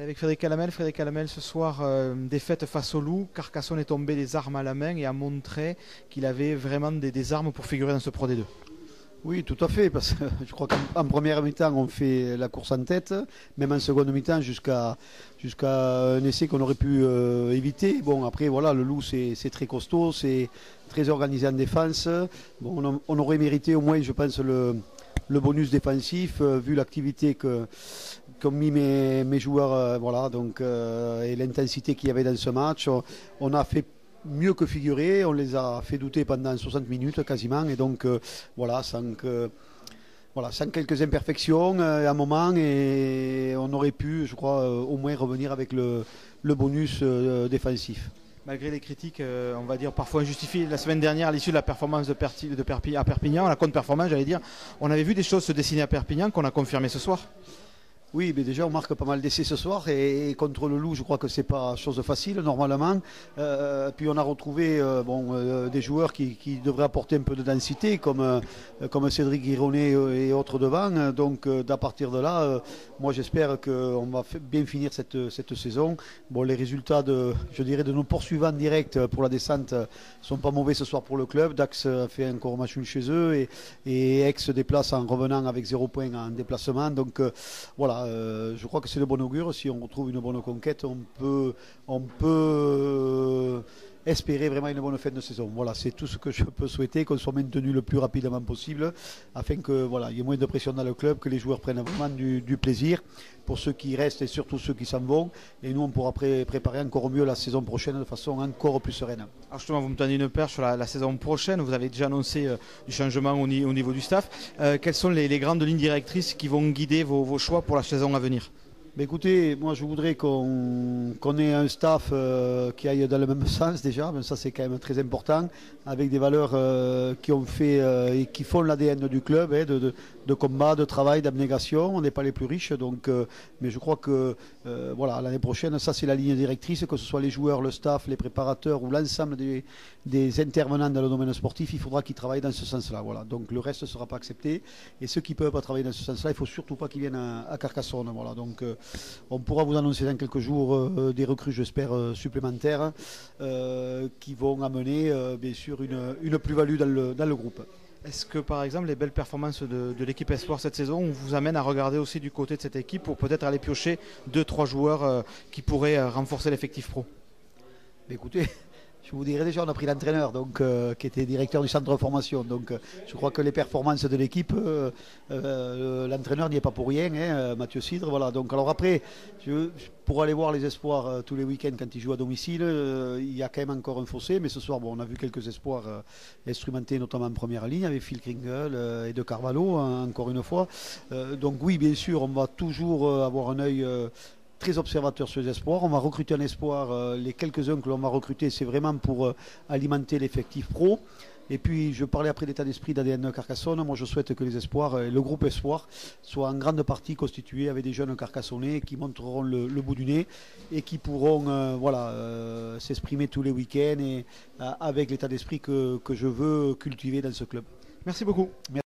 Allez, avec Frédéric Calamel ce soir, défaite face au Loup. Carcassonne est tombé les armes à la main et a montré qu'il avait vraiment des armes pour figurer dans ce Pro D2. Oui, tout à fait, parce que je crois qu'en première mi-temps, on fait la course en tête, même en seconde mi-temps, jusqu'à un essai qu'on aurait pu éviter. Bon, après, voilà, le Loup, c'est très costaud, c'est très organisé en défense. Bon, on aurait mérité au moins, je pense, le bonus défensif, vu l'activité qu'ont mis mes joueurs, voilà, donc, et l'intensité qu'il y avait dans ce match. On a fait mieux que figurer, on les a fait douter pendant 60 minutes quasiment, et donc voilà, sans quelques imperfections à un moment, et on aurait pu, je crois, au moins revenir avec le bonus défensif. Malgré les critiques, on va dire parfois injustifiées, la semaine dernière, à l'issue de la performance à Perpignan, la contre-performance, j'allais dire, on avait vu des choses se dessiner à Perpignan qu'on a confirmé ce soir. Oui, mais déjà on marque pas mal d'essais ce soir, et contre le Loup, je crois que c'est pas chose facile normalement. Puis on a retrouvé des joueurs qui devraient apporter un peu de densité, comme Cédric Gironet et autres devant. Donc à partir de là, moi j'espère qu'on va bien finir cette saison. Bon, les résultats de nos poursuivants directs pour la descente sont pas mauvais ce soir pour le club. Dax a fait encore match nul chez eux, et Aix se déplace en revenant avec 0 points en déplacement. Donc voilà. Je crois que c'est de bon augure. Si on retrouve une bonne conquête, on peut espérer vraiment une bonne fin de saison. Voilà, c'est tout ce que je peux souhaiter, qu'on soit maintenu le plus rapidement possible, afin que il y ait moins de pression dans le club, que les joueurs prennent vraiment du plaisir, pour ceux qui restent et surtout ceux qui s'en vont. Et nous, on pourra préparer encore mieux la saison prochaine de façon encore plus sereine. Alors justement, vous me tendez une perche sur la saison prochaine. Vous avez déjà annoncé du changement au niveau du staff. Quelles sont les grandes lignes directrices qui vont guider vos choix pour la saison à venir ? Mais écoutez, moi je voudrais qu'on ait un staff qui aille dans le même sens déjà, mais ça c'est quand même très important, avec des valeurs qui ont fait et qui font l'ADN du club, de combat, de travail, d'abnégation. On n'est pas les plus riches, donc, mais je crois que l'année prochaine, ça c'est la ligne directrice, que ce soit les joueurs, le staff, les préparateurs ou l'ensemble des intervenants dans le domaine sportif, il faudra qu'ils travaillent dans ce sens-là. Voilà. Donc le reste ne sera pas accepté, et ceux qui ne peuvent pas travailler dans ce sens-là, il ne faut surtout pas qu'ils viennent à Carcassonne. Voilà. Donc on pourra vous annoncer dans quelques jours des recrues, j'espère, supplémentaires, qui vont amener bien sûr une plus-value dans le groupe. Est-ce que par exemple les belles performances de l'équipe Espoir cette saison vous amènent à regarder aussi du côté de cette équipe pour peut-être aller piocher 2-3 joueurs qui pourraient renforcer l'effectif pro ? Écoutez, je vous dirais déjà, on a pris l'entraîneur qui était directeur du centre de formation. Donc je crois que les performances de l'équipe, l'entraîneur n'y est pas pour rien, Mathieu Cidre. Voilà. Donc alors après, pour aller voir les espoirs tous les week-ends quand ils jouent à domicile, il y a quand même encore un fossé. Mais ce soir, on a vu quelques espoirs instrumentés, notamment en première ligne, avec Phil Kringle et de Carvalho, encore une fois. Donc oui, bien sûr, on va toujours avoir un œil très observateur sur les espoirs. On va recruter un espoir. Les quelques-uns que l'on va recruter, c'est vraiment pour alimenter l'effectif pro. Et puis, je parlais après d'état d'esprit d'ADN Carcassonne. Moi, je souhaite que les espoirs, le groupe espoir, soit en grande partie constitué avec des jeunes carcassonnais qui montreront le bout du nez et qui pourront s'exprimer tous les week-ends, et avec l'état d'esprit que je veux cultiver dans ce club. Merci beaucoup. Merci.